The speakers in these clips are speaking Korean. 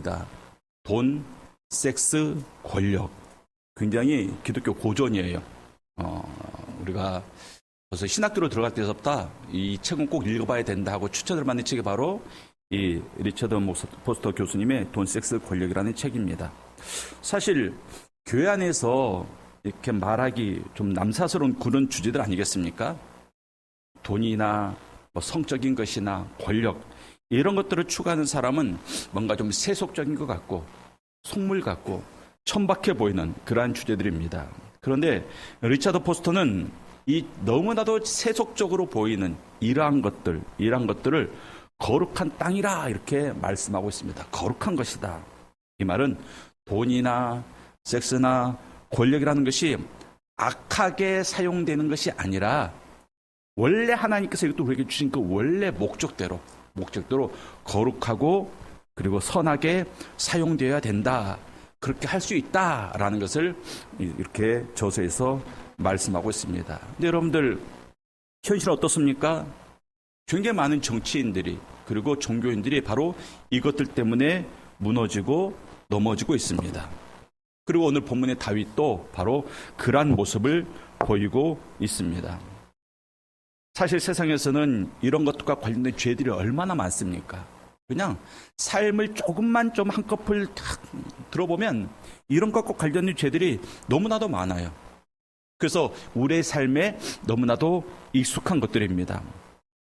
있습니다. 돈, 섹스, 권력. 굉장히 기독교 고전이에요. 우리가 벌써 신학교로 들어갈 때서부터 이 책은 꼭 읽어봐야 된다 하고 추천을 받는 책이 바로 이 리처드 포스터 교수님의 돈, 섹스, 권력이라는 책입니다. 사실 교회 안에서 이렇게 말하기 좀 남사스러운 그런 주제들 아니겠습니까? 돈이나 뭐 성적인 것이나 권력 이런 것들을 추구하는 사람은 뭔가 좀 세속적인 것 같고 속물 같고 천박해 보이는 그러한 주제들입니다. 그런데 리처드 포스터는 이 너무나도 세속적으로 보이는 이러한 것들을 거룩한 땅이라 이렇게 말씀하고 있습니다. 거룩한 것이다. 이 말은 돈이나 섹스나 권력이라는 것이 악하게 사용되는 것이 아니라 원래 하나님께서 이것도 우리에게 주신 그 원래 목적대로 거룩하고 그리고 선하게 사용되어야 된다. 그렇게 할 수 있다라는 것을 이렇게 저서에서 말씀하고 있습니다. 근데 여러분들 현실은 어떻습니까? 굉장히 많은 정치인들이 그리고 종교인들이 바로 이것들 때문에 무너지고 넘어지고 있습니다. 그리고 오늘 본문의 다윗도 바로 그러한 모습을 보이고 있습니다. 사실 세상에서는 이런 것들과 관련된 죄들이 얼마나 많습니까? 그냥 삶을 조금만 좀 한꺼풀 탁 들어보면 이런 것과 관련된 죄들이 너무나도 많아요. 그래서 우리의 삶에 너무나도 익숙한 것들입니다.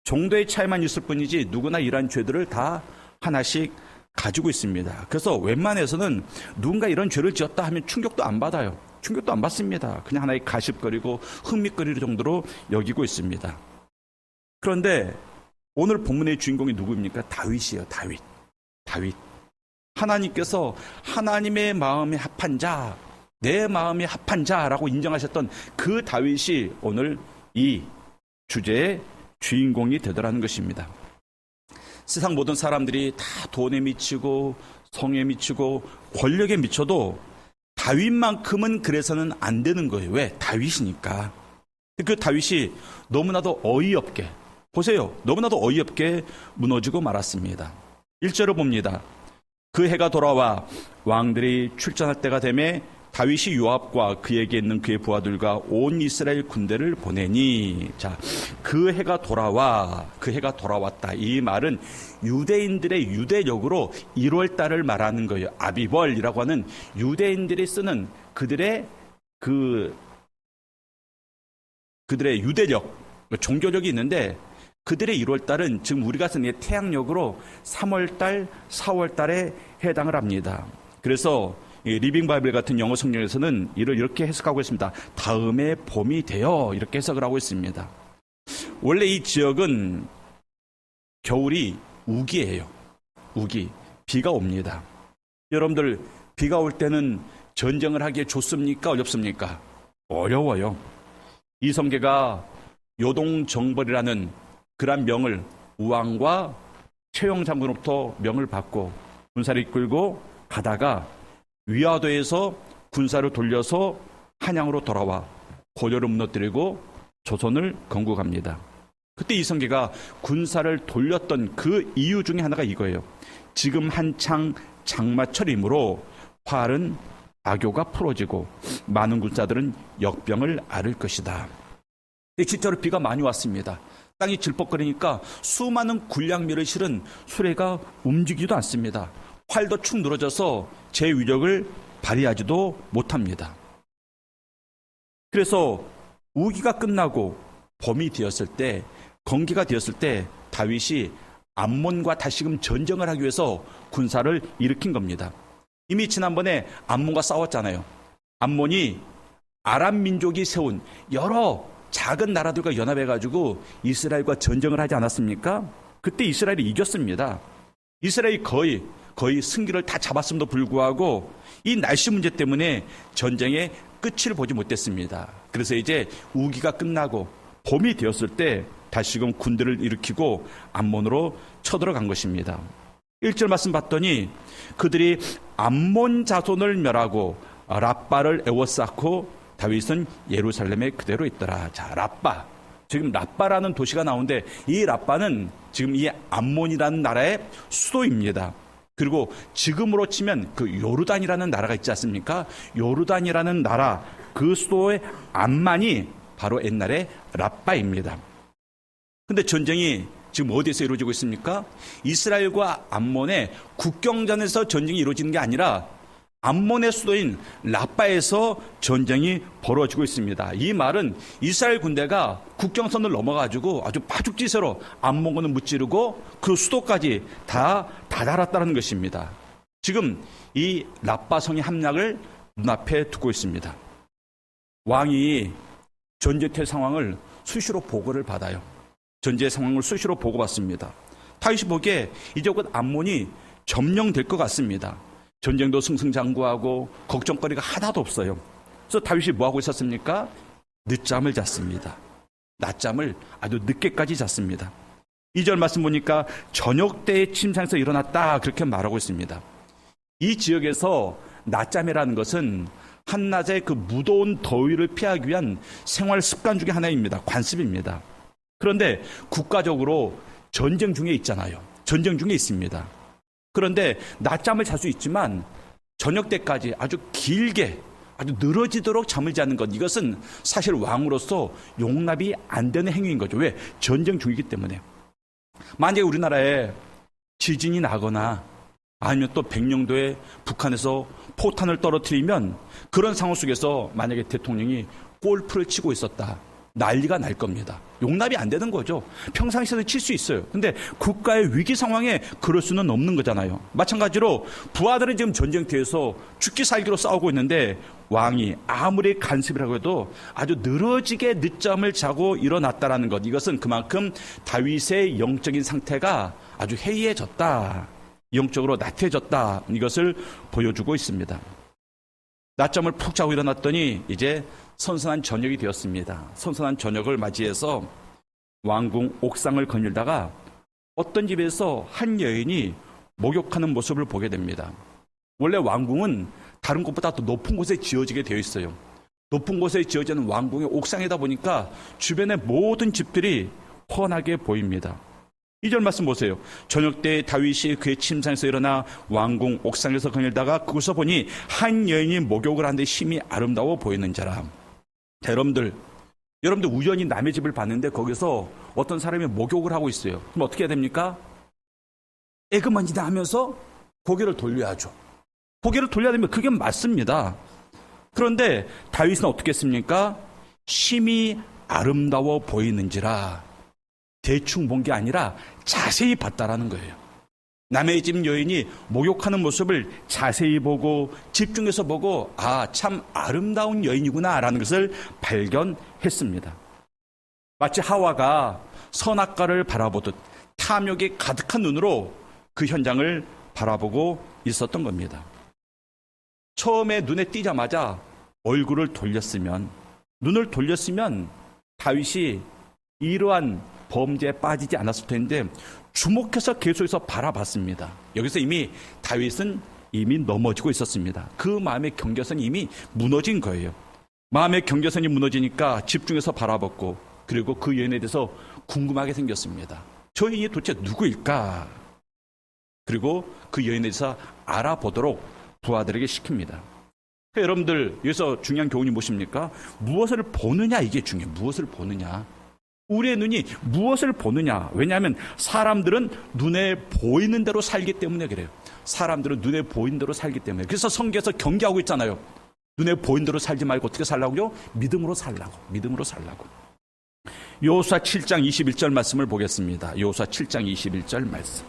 정도의 차이만 있을 뿐이지 누구나 이러한 죄들을 다 하나씩 가지고 있습니다. 그래서 웬만해서는 누군가 이런 죄를 지었다 하면 충격도 안 받아요. 충격도 안 받습니다. 그냥 하나의 가십거리고 흥미거리를 정도로 여기고 있습니다. 그런데 오늘 본문의 주인공이 누구입니까? 다윗이에요. 다윗. 하나님께서 하나님의 마음에 합한 자, 내 마음에 합한 자라고 인정하셨던 그 다윗이 오늘 이 주제의 주인공이 되더라는 것입니다. 세상 모든 사람들이 다 돈에 미치고 성에 미치고 권력에 미쳐도 다윗만큼은 그래서는 안 되는 거예요. 왜? 다윗이니까. 그 다윗이 너무나도 어이없게 보세요. 너무나도 어이없게 무너지고 말았습니다. 1절을 봅니다. 그 해가 돌아와 왕들이 출전할 때가 되매 다윗이 요압과 그에게 있는 그의 부하들과 온 이스라엘 군대를 보내니 자, 그 해가 돌아왔다. 이 말은 유대인들의 유대력으로 1월 달을 말하는 거예요. 아비벌이라고 하는 유대인들이 쓰는 그들의 유대력, 종교력이 있는데 그들의 1월달은 지금 우리가 쓰는 태양력으로 3월달, 4월달에 해당을 합니다. 그래서 리빙 바이블 같은 영어 성경에서는 이를 이렇게 해석하고 있습니다. 다음에 봄이 되어 이렇게 해석을 하고 있습니다. 원래 이 지역은 겨울이 우기예요. 우기, 비가 옵니다. 여러분들 비가 올 때는 전쟁을 하기에 좋습니까? 어렵습니까? 어려워요. 이성계가 요동정벌이라는 그러한 명을 우왕과 최영 장군으로부터 명을 받고 군사를 이끌고 가다가 위화도에서 군사를 돌려서 한양으로 돌아와 고려를 무너뜨리고 조선을 건국합니다. 그때 이성계가 군사를 돌렸던 그 이유 중에 하나가 이거예요. 지금 한창 장마철이므로 활은 악교가 풀어지고 많은 군사들은 역병을 앓을 것이다. 진짜로 비가 많이 왔습니다. 땅이 질퍽거리니까 수많은 군량미를 실은 수레가 움직이지도 않습니다. 활도 축 늘어져서 제 위력을 발휘하지도 못합니다. 그래서 우기가 끝나고 봄이 되었을 때, 건기가 되었을 때 다윗이 암몬과 다시금 전쟁을 하기 위해서 군사를 일으킨 겁니다. 이미 지난번에 암몬과 싸웠잖아요. 암몬이 아람 민족이 세운 여러 작은 나라들과 연합해가지고 이스라엘과 전쟁을 하지 않았습니까? 그때 이스라엘이 이겼습니다. 이스라엘이 거의 승기를 다 잡았음에도 불구하고 이 날씨 문제 때문에 전쟁의 끝을 보지 못했습니다. 그래서 이제 우기가 끝나고 봄이 되었을 때 다시금 군대를 일으키고 암몬으로 쳐들어간 것입니다. 1절 말씀 봤더니 그들이 암몬 자손을 멸하고 랍바를 에워싸고 다윗은 예루살렘에 그대로 있더라. 자, 랍바. 지금 랍바라는 도시가 나오는데 이 랍바는 지금 이 암몬이라는 나라의 수도입니다. 그리고 지금으로 치면 그 요르단이라는 나라가 있지 않습니까? 요르단이라는 나라 그 수도의 암만이 바로 옛날에 라빠입니다. 근데 전쟁이 지금 어디에서 이루어지고 있습니까? 이스라엘과 암몬의 국경전에서 전쟁이 이루어지는 게 아니라 암몬의 수도인 라빠에서 전쟁이 벌어지고 있습니다. 이 말은 이스라엘 군대가 국경선을 넘어가지고 아주 파죽지세로 암몬군을 무찌르고 그 수도까지 다 다다랐다는 것입니다. 지금 이 라빠성의 함락을 눈앞에 두고 있습니다. 왕이 전쟁터 상황을 수시로 보고를 받아요. 전쟁 상황을 수시로 보고받습니다. 다윗이 보기에 이제 곧 암몬이 점령될 것 같습니다. 전쟁도 승승장구하고 걱정거리가 하나도 없어요. 그래서 다윗이 뭐하고 있었습니까? 늦잠을 잤습니다. 낮잠을 아주 늦게까지 잤습니다. 2절 말씀 보니까 저녁 때의 침상에서 일어났다 그렇게 말하고 있습니다. 이 지역에서 낮잠이라는 것은 한낮의 그 무더운 더위를 피하기 위한 생활 습관 중에 하나입니다. 관습입니다. 그런데 국가적으로 전쟁 중에 있잖아요. 전쟁 중에 있습니다. 그런데 낮잠을 잘 수 있지만 저녁 때까지 아주 길게 아주 늘어지도록 잠을 자는 것, 이것은 사실 왕으로서 용납이 안 되는 행위인 거죠. 왜? 전쟁 중이기 때문에. 만약에 우리나라에 지진이 나거나 아니면 또 백령도에 북한에서 포탄을 떨어뜨리면 그런 상황 속에서 만약에 대통령이 골프를 치고 있었다. 난리가 날 겁니다. 용납이 안 되는 거죠. 평상시에는 칠 수 있어요. 근데 국가의 위기 상황에 그럴 수는 없는 거잖아요. 마찬가지로 부하들은 지금 전쟁터에서 죽기 살기로 싸우고 있는데 왕이 아무리 간섭이라고 해도 아주 늘어지게 늦잠을 자고 일어났다라는 것, 이것은 그만큼 다윗의 영적인 상태가 아주 해이해졌다, 영적으로 나태해졌다, 이것을 보여주고 있습니다. 낮잠을 푹 자고 일어났더니 이제 선선한 저녁이 되었습니다. 선선한 저녁을 맞이해서 왕궁 옥상을 거닐다가 어떤 집에서 한 여인이 목욕하는 모습을 보게 됩니다. 원래 왕궁은 다른 곳보다 더 높은 곳에 지어지게 되어 있어요. 높은 곳에 지어지는 왕궁의 옥상이다 보니까 주변의 모든 집들이 훤하게 보입니다. 2절 말씀 보세요. 저녁 때 다윗이 그의 침상에서 일어나 왕궁 옥상에서 거닐다가 그곳에서 보니 한 여인이 목욕을 하는데 심히 아름다워 보이는 자라. 자, 여러분들 우연히 남의 집을 봤는데 거기서 어떤 사람이 목욕을 하고 있어요. 그럼 어떻게 해야 됩니까? 에그먼지다 하면서 고개를 돌려야죠. 고개를 돌려야 되면 그게 맞습니다. 그런데 다윗은 어떻게 했습니까? 심히 아름다워 보이는지라. 대충 본 게 아니라 자세히 봤다라는 거예요. 남의 집 여인이 목욕하는 모습을 자세히 보고 집중해서 보고 참 아름다운 여인이구나 라는 것을 발견했습니다. 마치 하와가 선악과를 바라보듯 탐욕이 가득한 눈으로 그 현장을 바라보고 있었던 겁니다. 처음에 눈에 띄자마자 눈을 돌렸으면 다윗이 이러한 범죄에 빠지지 않았을 텐데 주목해서 계속해서 바라봤습니다. 여기서 이미 다윗은 이미 넘어지고 있었습니다. 그 마음의 경계선이 이미 무너진 거예요. 마음의 경계선이 무너지니까 집중해서 바라봤고, 그리고 그 여인에 대해서 궁금하게 생겼습니다. 저 여인이 도대체 누구일까? 그리고 그 여인에 대해서 알아보도록 부하들에게 시킵니다. 여러분들, 여기서 중요한 교훈이 무엇입니까? 무엇을 보느냐, 이게 중요해요. 무엇을 보느냐. 우리의 눈이 무엇을 보느냐. 왜냐하면 사람들은 눈에 보이는 대로 살기 때문에 그래요. 사람들은 눈에 보이는 대로 살기 때문에. 그래서 성경에서 경계하고 있잖아요. 눈에 보이는 대로 살지 말고 어떻게 살라고요? 믿음으로 살라고. 여호수아 7장 21절 말씀을 보겠습니다. 여호수아 7장 21절 말씀.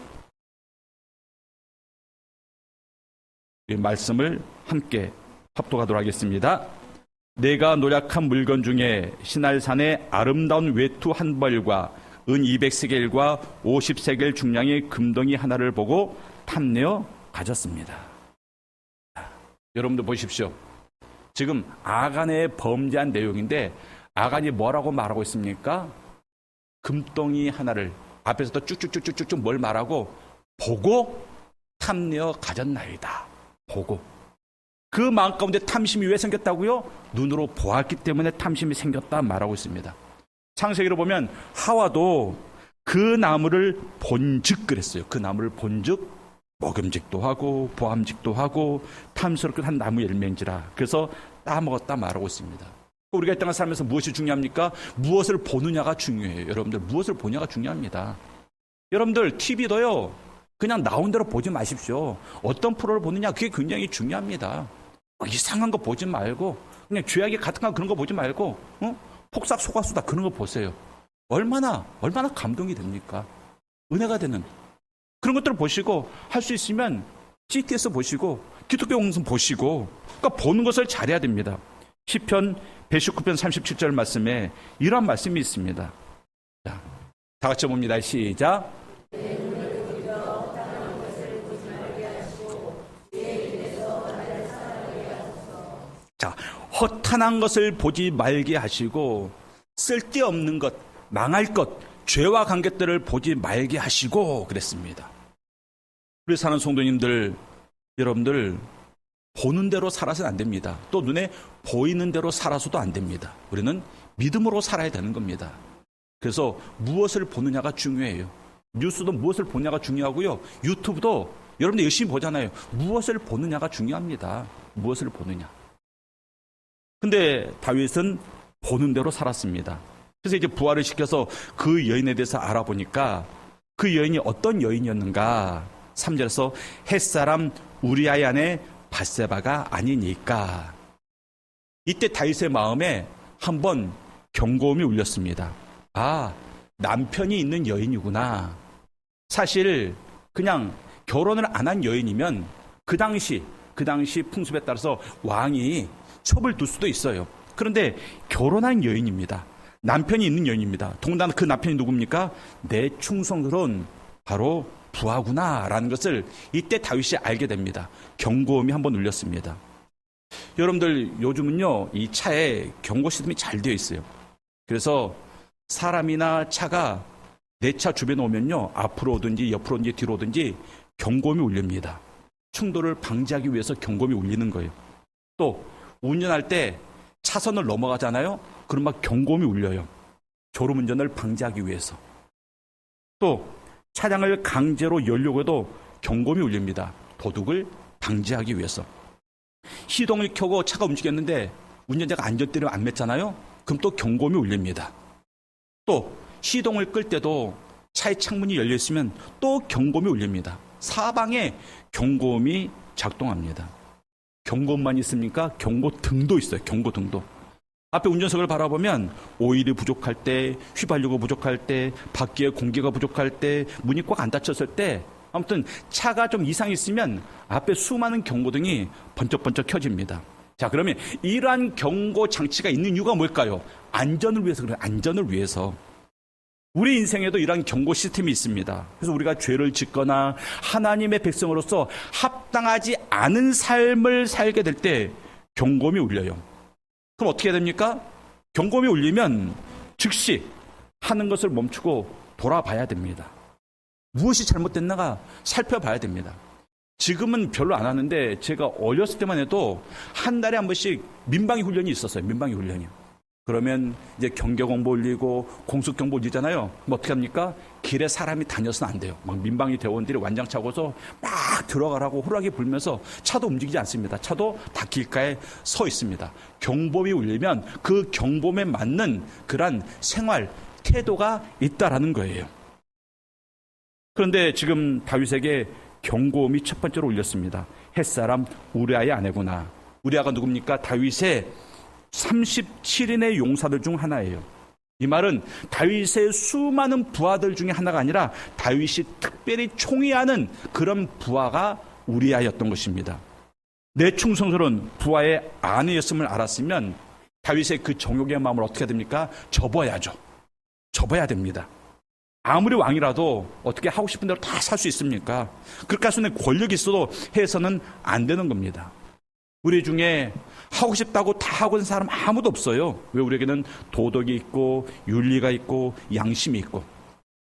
이 말씀을 함께 합독하도록 하겠습니다. 내가 노력한 물건 중에 시날산의 아름다운 외투 한 벌과 은 200세겔과 50세겔 중량의 금덩이 하나를 보고 탐내어 가졌습니다. 여러분들 보십시오. 지금 아간의 범죄한 내용인데 아간이 뭐라고 말하고 있습니까? 금덩이 하나를 앞에서도 쭉쭉쭉쭉쭉 뭘 말하고 보고 탐내어 가졌나이다. 보고. 그 마음 가운데 탐심이 왜 생겼다고요? 눈으로 보았기 때문에 탐심이 생겼다 말하고 있습니다. 창세기로 보면 하와도 그 나무를 본즉 그랬어요. 그 나무를 본즉 먹음직도 하고 보암직도 하고 탐스럽게 한 나무 열매인지라. 그래서 따먹었다 말하고 있습니다. 우리가 이 땅을 살면서 무엇이 중요합니까? 무엇을 보느냐가 중요해요. 여러분들 무엇을 보냐가 중요합니다. 여러분들 TV도요. 그냥 나온 대로 보지 마십시오. 어떤 프로를 보느냐 그게 굉장히 중요합니다. 이상한 거 보지 말고 그냥 죄악이 가득한 그런 거 보지 말고 폭삭 속았수다 그런 거 보세요. 얼마나 감동이 됩니까? 은혜가 되는 그런 것들을 보시고 할 수 있으면 GTS 보시고 기독교 공성 보시고 그러니까 보는 것을 잘해야 됩니다. 시편 119편 37절 말씀에 이런 말씀이 있습니다. 자, 다 같이 봅니다. 시작. 자, 허탄한 것을 보지 말게 하시고 쓸데없는 것, 망할 것, 죄와 관계들을 보지 말게 하시고 그랬습니다. 우리 사는 성도님들, 여러분들 보는 대로 살아서는 안 됩니다. 또 눈에 보이는 대로 살아서도 안 됩니다. 우리는 믿음으로 살아야 되는 겁니다. 그래서 무엇을 보느냐가 중요해요. 뉴스도 무엇을 보느냐가 중요하고요. 유튜브도 여러분들 열심히 보잖아요. 무엇을 보느냐가 중요합니다. 무엇을 보느냐. 근데 다윗은 보는 대로 살았습니다. 그래서 이제 부활을 시켜서 그 여인에 대해서 알아보니까 그 여인이 어떤 여인이었는가. 3절에서 햇사람 우리아의 아내 밧세바가 아니니까. 이때 다윗의 마음에 한번 경고음이 울렸습니다. 아, 남편이 있는 여인이구나. 사실 그냥 결혼을 안 한 여인이면 그 당시 풍습에 따라서 왕이 첩을 둘 수도 있어요. 그런데 결혼한 여인입니다. 남편이 있는 여인입니다. 더군다나 그 남편이 누굽니까? 내 충성스러운 바로 부하구나라는 것을 이때 다윗이 알게 됩니다. 경고음이 한번 울렸습니다. 여러분들 요즘은요 이 차에 경고 시스템이 잘 되어 있어요. 그래서 사람이나 차가 내 차 주변에 오면요 앞으로 오든지 옆으로 오든지 뒤로 오든지 경고음이 울립니다. 충돌을 방지하기 위해서 경고음이 울리는 거예요. 또 운전할 때 차선을 넘어가잖아요. 그럼 막 경고음이 울려요. 졸음운전을 방지하기 위해서. 또 차량을 강제로 열려고 해도 경고음이 울립니다. 도둑을 방지하기 위해서. 시동을 켜고 차가 움직였는데 운전자가 안전대를 안 맸잖아요. 그럼 또 경고음이 울립니다. 또 시동을 끌 때도 차의 창문이 열려 있으면 또 경고음이 울립니다. 사방에 경고음이 작동합니다. 경고음만 있습니까? 경고등도 있어요. 경고등도. 앞에 운전석을 바라보면 오일이 부족할 때, 휘발유가 부족할 때, 밖에 공기가 부족할 때, 문이 꽉 안 닫혔을 때 아무튼 차가 좀 이상이 있으면 앞에 수많은 경고등이 번쩍번쩍 켜집니다. 자, 그러면 이러한 경고 장치가 있는 이유가 뭘까요? 안전을 위해서 그래요. 안전을 위해서. 우리 인생에도 이러한 경고 시스템이 있습니다. 그래서 우리가 죄를 짓거나 하나님의 백성으로서 합당하지 않은 삶을 살게 될 때 경고음이 울려요. 그럼 어떻게 됩니까? 경고음이 울리면 즉시 하는 것을 멈추고 돌아봐야 됩니다. 무엇이 잘못됐나가 살펴봐야 됩니다. 지금은 별로 안 하는데 제가 어렸을 때만 해도 한 달에 한 번씩 민방위 훈련이 있었어요. 민방위 훈련이. 그러면 이제 경계공보 올리고 공습경보 올리잖아요. 그럼 어떻게 합니까? 길에 사람이 다녀서는 안 돼요. 막 민방위 대원들이 완장차고서 막 들어가라고 호루라기 불면서 차도 움직이지 않습니다. 차도 다 길가에 서 있습니다. 경보음이 울리면 그 경보음에 맞는 그런 생활 태도가 있다라는 거예요. 그런데 지금 다윗에게 경고음이 첫 번째로 울렸습니다. 햇사람 우리아의 아내구나. 우리아가 누굽니까? 다윗의 37인의 용사들 중 하나예요. 이 말은 다윗의 수많은 부하들 중에 하나가 아니라 다윗이 특별히 총애하는 그런 부하가 우리아였던 것입니다. 내 충성스러운 부하의 아내였음을 알았으면 다윗의 그 정욕의 마음을 어떻게 해야 됩니까? 접어야죠. 접어야 됩니다. 아무리 왕이라도 어떻게 하고 싶은 대로 다 살 수 있습니까? 그렇게 할 수 있는 권력이 있어도 해서는 안 되는 겁니다. 우리 중에 하고 싶다고 다 하고 있는 사람 아무도 없어요. 왜? 우리에게는 도덕이 있고 윤리가 있고 양심이 있고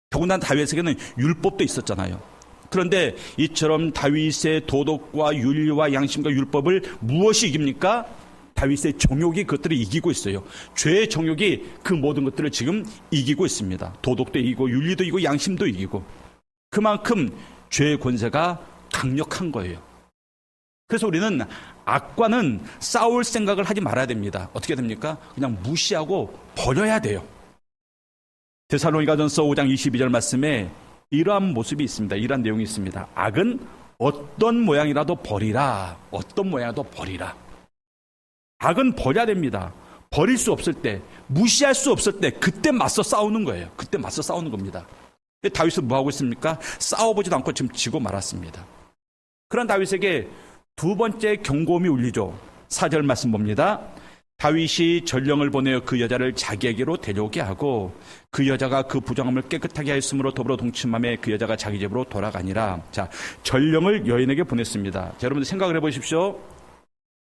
더군다나 다윗에게는 율법도 있었잖아요. 그런데 이처럼 다윗의 도덕과 윤리와 양심과 율법을 무엇이 이깁니까? 다윗의 정욕이 그것들을 이기고 있어요. 죄의 정욕이 그 모든 것들을 지금 이기고 있습니다. 도덕도 이기고 윤리도 이기고 양심도 이기고 그만큼 죄의 권세가 강력한 거예요. 그래서 우리는 악과는 싸울 생각을 하지 말아야 됩니다. 어떻게 됩니까? 그냥 무시하고 버려야 돼요. 데살로니가전서 5장 22절 말씀에 이러한 모습이 있습니다. 이러한 내용이 있습니다. 악은 어떤 모양이라도 버리라. 어떤 모양이라도 버리라. 악은 버려야 됩니다. 버릴 수 없을 때, 무시할 수 없을 때 그때 맞서 싸우는 거예요. 그때 맞서 싸우는 겁니다. 다윗은 뭐하고 있습니까? 싸워보지도 않고 지금 지고 말았습니다. 그런 다윗에게 두 번째 경고음이 울리죠. 4절 말씀 봅니다. 다윗이 전령을 보내어 그 여자를 자기에게로 데려오게 하고 그 여자가 그 부정함을 깨끗하게 하였으므로 더불어 동침함에 그 여자가 자기 집으로 돌아가니라. 자, 전령을 여인에게 보냈습니다. 자, 여러분들 생각을 해보십시오.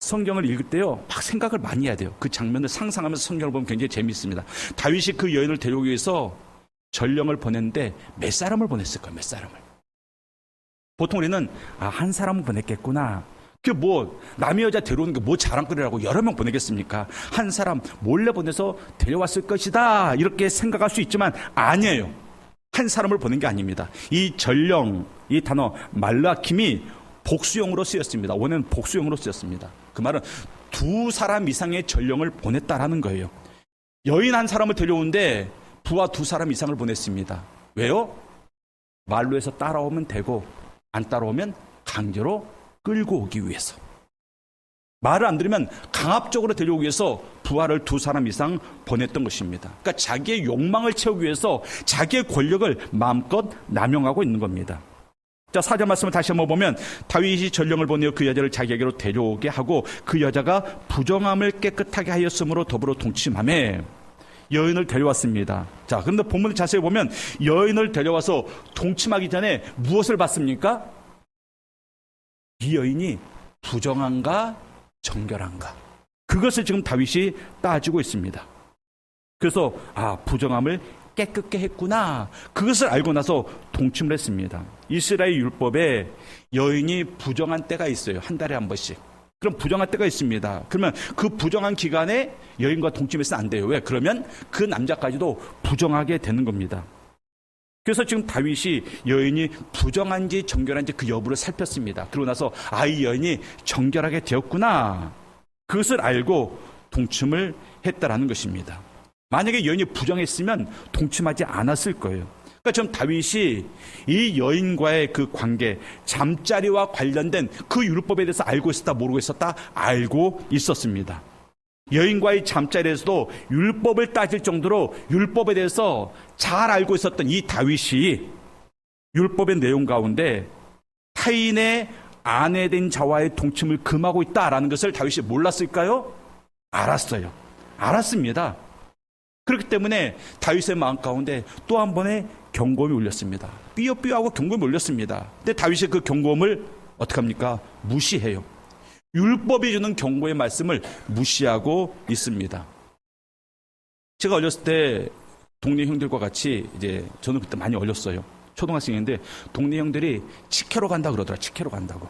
성경을 읽을 때요, 막 생각을 많이 해야 돼요. 그 장면을 상상하면서 성경을 보면 굉장히 재미있습니다. 다윗이 그 여인을 데려오기 위해서 전령을 보냈는데 몇 사람을 보냈을 거예요, 몇 사람을. 보통 우리는, 한 사람은 보냈겠구나. 그게 뭐, 남의 여자 데려오는 게 뭐 자랑거리라고 여러 명 보내겠습니까? 한 사람 몰래 보내서 데려왔을 것이다. 이렇게 생각할 수 있지만, 아니에요. 한 사람을 보낸 게 아닙니다. 이 전령, 이 단어, 말라킴이 복수형으로 쓰였습니다. 원래는 복수형으로 쓰였습니다. 그 말은 두 사람 이상의 전령을 보냈다라는 거예요. 여인 한 사람을 데려오는데 부하 두 사람 이상을 보냈습니다. 왜요? 말로 해서 따라오면 되고 안 따라오면 강제로 끌고 오기 위해서. 말을 안 들으면 강압적으로 데려오기 위해서 부하를 두 사람 이상 보냈던 것입니다. 그러니까 자기의 욕망을 채우기 위해서 자기의 권력을 마음껏 남용하고 있는 겁니다. 자, 4절 말씀을 다시 한번 보면 다윗이 전령을 보내어 그 여자를 자기에게로 데려오게 하고 그 여자가 부정함을 깨끗하게 하였으므로 더불어 동침하매 여인을 데려왔습니다. 자, 그런데 본문을 자세히 보면 여인을 데려와서 동침하기 전에 무엇을 봤습니까? 이 여인이 부정한가 정결한가, 그것을 지금 다윗이 따지고 있습니다. 그래서 부정함을 깨끗게 했구나, 그것을 알고 나서 동침을 했습니다. 이스라엘 율법에 여인이 부정한 때가 있어요. 한 달에 한 번씩. 그럼 부정한 때가 있습니다. 그러면 그 부정한 기간에 여인과 동침해서는 안 돼요. 왜? 그러면 그 남자까지도 부정하게 되는 겁니다. 그래서 지금 다윗이 여인이 부정한지 정결한지 그 여부를 살폈습니다. 그러고 나서 이 여인이 정결하게 되었구나, 그것을 알고 동침을 했다라는 것입니다. 만약에 여인이 부정했으면 동침하지 않았을 거예요. 그러니까 지금 다윗이 이 여인과의 그 관계, 잠자리와 관련된 그 율법에 대해서 알고 있었다, 모르고 있었다? 알고 있었습니다. 여인과의 잠자리에서도 율법을 따질 정도로 율법에 대해서 잘 알고 있었던 이 다윗이 율법의 내용 가운데 타인의 아내 된 자와의 동침을 금하고 있다라는 것을 다윗이 몰랐을까요? 알았어요. 알았습니다. 그렇기 때문에 다윗의 마음 가운데 또 한 번의 경고음이 울렸습니다. 삐요삐요하고 경고음이 울렸습니다. 근데 다윗이 그 경고음을 어떻게 합니까? 무시해요. 율법이 주는 경고의 말씀을 무시하고 있습니다. 제가 어렸을 때 동네 형들과 같이, 이제 저는 그때 많이 어렸어요. 초등학생인데 동네 형들이 치케로 간다 그러더라. 치케로 간다고.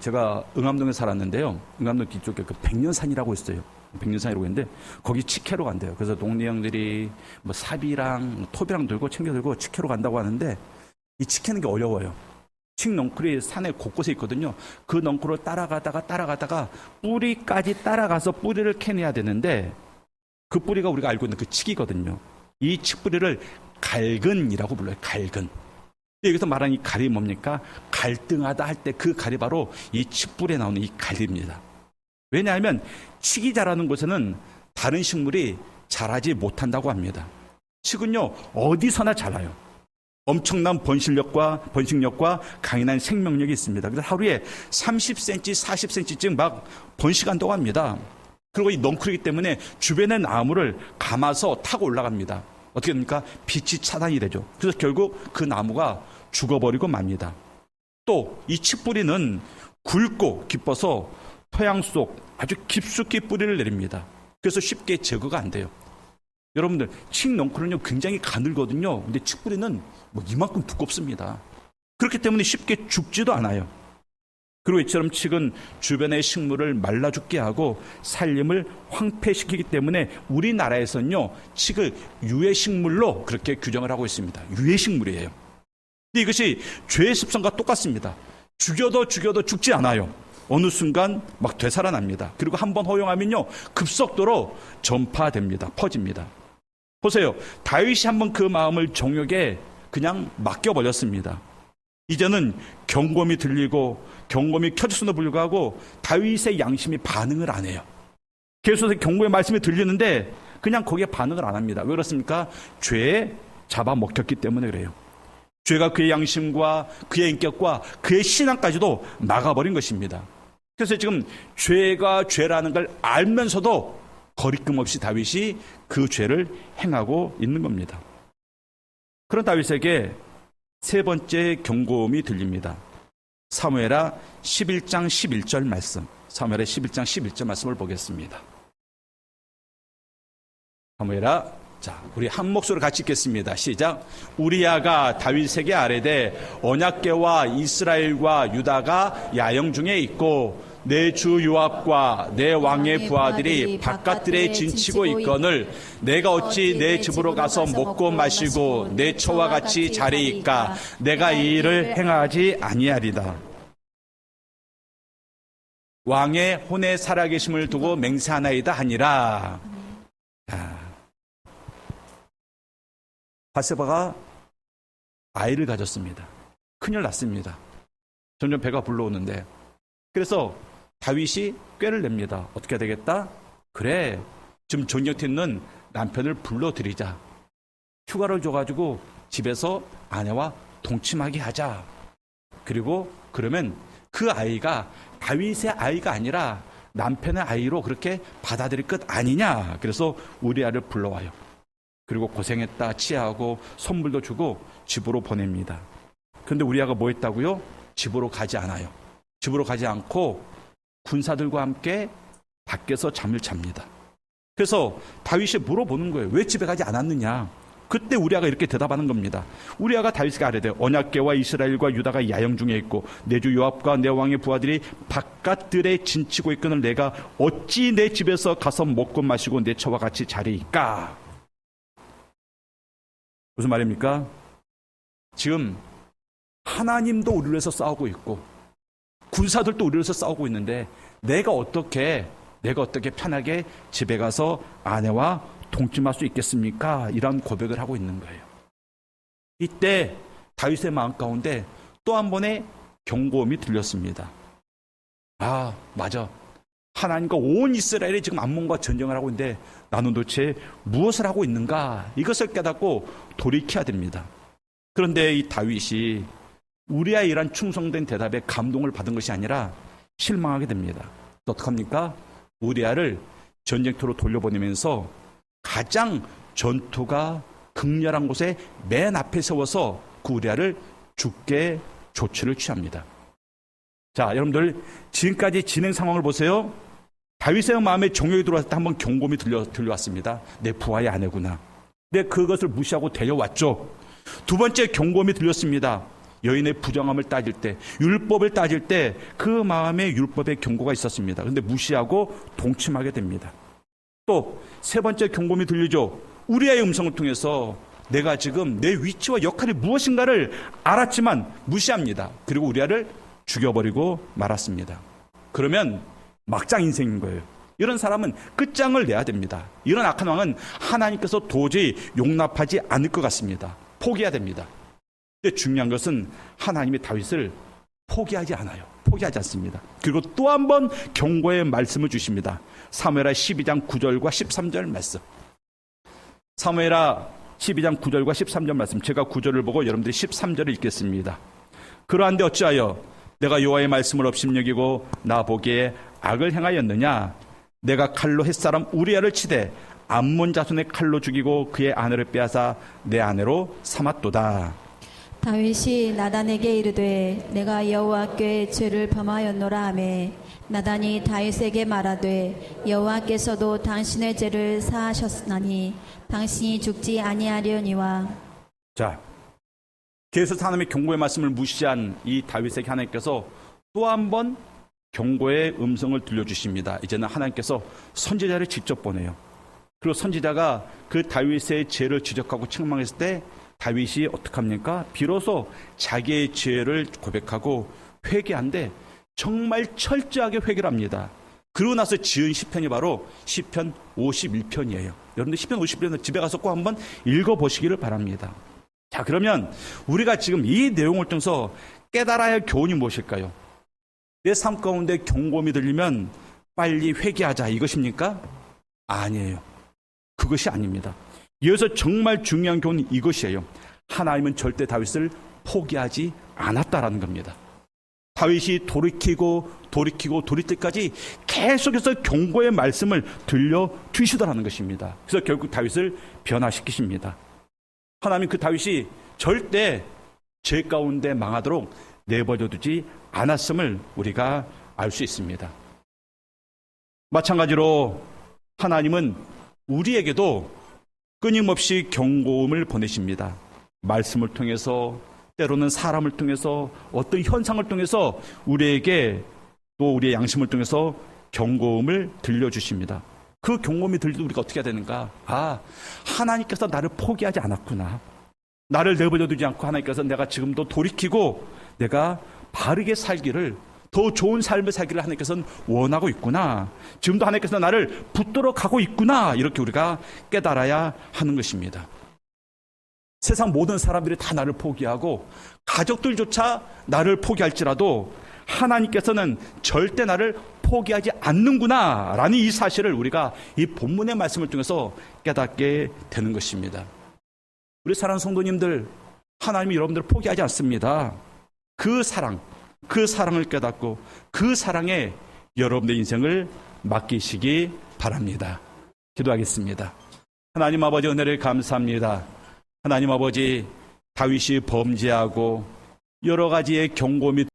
제가 응암동에 살았는데요. 응암동 뒤쪽에 백년산이라고 있어요. 백년산이라고 있는데 거기 치케로 간대요. 그래서 동네 형들이 뭐 삽이랑 톱이랑 들고 챙겨 들고 치케로 간다고 하는데, 이 치케는 게 어려워요. 칡 넝쿨이 산에 곳곳에 있거든요. 그 넝쿨을 따라가다가 뿌리까지 따라가서 뿌리를 캐내야 되는데, 그 뿌리가 우리가 알고 있는 그 칡이거든요. 이 칡뿌리를 갈근이라고 불러요. 갈근. 여기서 말하는 이 갈이 뭡니까? 갈등하다 할 때 그 갈이 바로 이 칡뿌리에 나오는 이 갈입니다. 왜냐하면 칡이 자라는 곳에는 다른 식물이 자라지 못한다고 합니다. 칡은요, 어디서나 자라요. 엄청난 번식력과 강인한 생명력이 있습니다. 그래서 하루에 30cm, 40cm쯤 막 번식한다고 합니다. 그리고 이 넝쿨이기 때문에 주변의 나무를 감아서 타고 올라갑니다. 어떻게 됩니까? 빛이 차단이 되죠. 그래서 결국 그 나무가 죽어버리고 맙니다. 또 이 칡뿌리는 굵고 깊어서 토양 속 아주 깊숙이 뿌리를 내립니다. 그래서 쉽게 제거가 안 돼요. 여러분들, 칡 넝쿨은요 굉장히 가늘거든요. 근데 칡뿌리는 뭐 이만큼 두껍습니다. 그렇기 때문에 쉽게 죽지도 않아요. 그리고 이처럼 칡은 주변의 식물을 말라 죽게 하고 산림을 황폐시키기 때문에 우리나라에서는요 칡을 유해식물로 그렇게 규정을 하고 있습니다. 유해식물이에요. 근데 이것이 죄의 습성과 똑같습니다. 죽여도 죽지 않아요. 어느 순간 막 되살아납니다. 그리고 한번 허용하면요, 급속도로 전파됩니다. 퍼집니다. 보세요. 다윗이 한번 그 마음을 정욕에 그냥 맡겨버렸습니다. 이제는 경고음이 들리고 경고음이 켜졌음에도 불구하고 다윗의 양심이 반응을 안 해요. 계속해서 경고의 말씀이 들리는데 그냥 거기에 반응을 안 합니다. 왜 그렇습니까? 죄에 잡아먹혔기 때문에 그래요. 죄가 그의 양심과 그의 인격과 그의 신앙까지도 막아버린 것입니다. 그래서 지금 죄가 죄라는 걸 알면서도 거리낌 없이 다윗이 그 죄를 행하고 있는 겁니다. 그런 다윗에게 세 번째 경고음이 들립니다. 사무엘하 11장 11절 말씀. 사무엘하 11장 11절 말씀을 보겠습니다. 사무엘하, 자, 우리 한 목소리로 같이 읽겠습니다. 시작. 우리야가 다윗에게 아뢰되 언약궤와 이스라엘과 유다가 야영 중에 있고 내 주 요압과 내 왕의 부하들이 바깥들에 진치고 있거늘 내가 어찌 내 집으로 가서 먹고 마시고 내 처와 같이 자리이까 내가 이 일을 행하지 아니하리다. 왕의 혼에 살아계심을 두고 맹세하나이다 하니라. 바세바가 아이를 가졌습니다. 큰일 났습니다. 점점 배가 불러오는데, 그래서 다윗이 꾀를 냅니다. 어떻게 해야 되겠다? 그래, 지금 전역에 있는 남편을 불러들이자. 휴가를 줘가지고 집에서 아내와 동침하게 하자. 그리고 그러면 그 아이가 다윗의 아이가 아니라 남편의 아이로 그렇게 받아들일 것 아니냐. 그래서 우리아를 불러와요. 그리고 고생했다 치하하고 선물도 주고 집으로 보냅니다. 그런데 우리아가 뭐 했다고요? 집으로 가지 않아요. 집으로 가지 않고 군사들과 함께 밖에서 잠을 잡니다. 그래서 다윗이 물어보는 거예요. 왜 집에 가지 않았느냐? 그때 우리아가 이렇게 대답하는 겁니다. 우리아가 다윗에게 아뢰되 언약궤와 이스라엘과 유다가 야영 중에 있고 내 주 요압과 내 왕의 부하들이 바깥들에 진치고 있거늘 내가 어찌 내 집에서 가서 먹고 마시고 내 처와 같이 자리이까? 무슨 말입니까? 지금 하나님도 우리를 위해서 싸우고 있고 군사들도 우리를 위해서 싸우고 있는데 내가 어떻게 편하게 집에 가서 아내와 동침할 수 있겠습니까? 이런 고백을 하고 있는 거예요. 이때 다윗의 마음 가운데 또 한 번의 경고음이 들렸습니다. 아, 맞아. 하나님과 온 이스라엘이 지금 암몬과 전쟁을 하고 있는데 나는 도대체 무엇을 하고 있는가? 이것을 깨닫고 돌이켜야 됩니다. 그런데 이 다윗이 우리아의 이런 충성된 대답에 감동을 받은 것이 아니라 실망하게 됩니다. 어떡합니까? 우리아를 전쟁터로 돌려보내면서 가장 전투가 극렬한 곳에 맨 앞에 세워서 그 우리아를 죽게 조치를 취합니다. 자, 여러분들 지금까지 진행 상황을 보세요. 다윗의 마음에 정욕이 들어왔을 때 한번 경고음이 들려왔습니다. 내 부하의 아내구나. 근데 그것을 무시하고 데려왔죠. 두 번째 경고음이 들렸습니다. 여인의 부정함을 따질 때, 율법을 따질 때 그 마음에 율법의 경고가 있었습니다. 그런데 무시하고 동침하게 됩니다. 또 세 번째 경고음이 들리죠. 우리아의 음성을 통해서 내가 지금 내 위치와 역할이 무엇인가를 알았지만 무시합니다. 그리고 우리아를 죽여버리고 말았습니다. 그러면 막장 인생인 거예요. 이런 사람은 끝장을 내야 됩니다. 이런 악한 왕은 하나님께서 도저히 용납하지 않을 것 같습니다. 포기해야 됩니다. 근데 중요한 것은 하나님이 다윗을 포기하지 않아요. 포기하지 않습니다. 그리고 또 한 번 경고의 말씀을 주십니다. 사무엘하 12장 9절과 13절 말씀. 사무엘하 12장 9절과 13절 말씀. 제가 9절을 보고 여러분들이 13절을 읽겠습니다. 그러한데 어찌하여 내가 여호와의 말씀을 업심여기고 나 보기에 악을 행하였느냐? 내가 칼로 햇사람 우리아를 치되 암몬 자손의 칼로 죽이고 그의 아내를 빼앗아 내 아내로 삼았도다. 다윗이 나단에게 이르되 내가 여호와께 죄를 범하였노라 하매 나단이 다윗에게 말하되 여호와께서도 당신의 죄를 사하셨나니 당신이 죽지 아니하려니와. 자, 계속 하나님의 경고의 말씀을 무시한 이 다윗에게 하나님께서 또 한 번 경고의 음성을 들려주십니다. 이제는 하나님께서 선지자를 직접 보내요. 그리고 선지자가 그 다윗의 죄를 지적하고 책망했을 때 다윗이 어떡합니까? 비로소 자기의 죄를 고백하고 회개한데 정말 철저하게 회개를 합니다. 그러고 나서 지은 시편이 바로 시편 51편이에요. 여러분들 시편 51편을 집에 가서 꼭 한번 읽어보시기를 바랍니다. 자, 그러면 우리가 지금 이 내용을 통해서 깨달아야 할 교훈이 무엇일까요? 내 삶 가운데 경고음이 들리면 빨리 회개하자, 이것입니까? 아니에요. 그것이 아닙니다. 여기서 정말 중요한 교훈은 이것이에요. 하나님은 절대 다윗을 포기하지 않았다라는 겁니다. 다윗이 돌이킬 때까지 계속해서 경고의 말씀을 들려주시더라는 것입니다. 그래서 결국 다윗을 변화시키십니다. 하나님 그 다윗이 절대 죄 가운데 망하도록 내버려두지 않았음을 우리가 알 수 있습니다. 마찬가지로 하나님은 우리에게도 끊임없이 경고음을 보내십니다. 말씀을 통해서, 때로는 사람을 통해서, 어떤 현상을 통해서 우리에게 또 우리의 양심을 통해서 경고음을 들려주십니다. 그 경고음이 들릴 때 우리가 어떻게 해야 되는가? 아, 하나님께서 나를 포기하지 않았구나. 나를 내버려두지 않고 하나님께서 내가 지금도 돌이키고 내가 바르게 살기를, 더 좋은 삶을 살기를 하나님께서는 원하고 있구나. 지금도 하나님께서 나를 붙들어 가고 있구나. 이렇게 우리가 깨달아야 하는 것입니다. 세상 모든 사람들이 다 나를 포기하고 가족들조차 나를 포기할지라도 하나님께서는 절대 나를 포기하지 않는구나 라는 이 사실을 우리가 이 본문의 말씀을 통해서 깨닫게 되는 것입니다. 우리 사랑하는 성도님들, 하나님이 여러분들을 포기하지 않습니다. 그 사랑을 깨닫고 그 사랑에 여러분의 인생을 맡기시기 바랍니다. 기도하겠습니다. 하나님 아버지, 은혜를 감사합니다. 하나님 아버지, 다윗이 범죄하고 여러 가지의 경고음이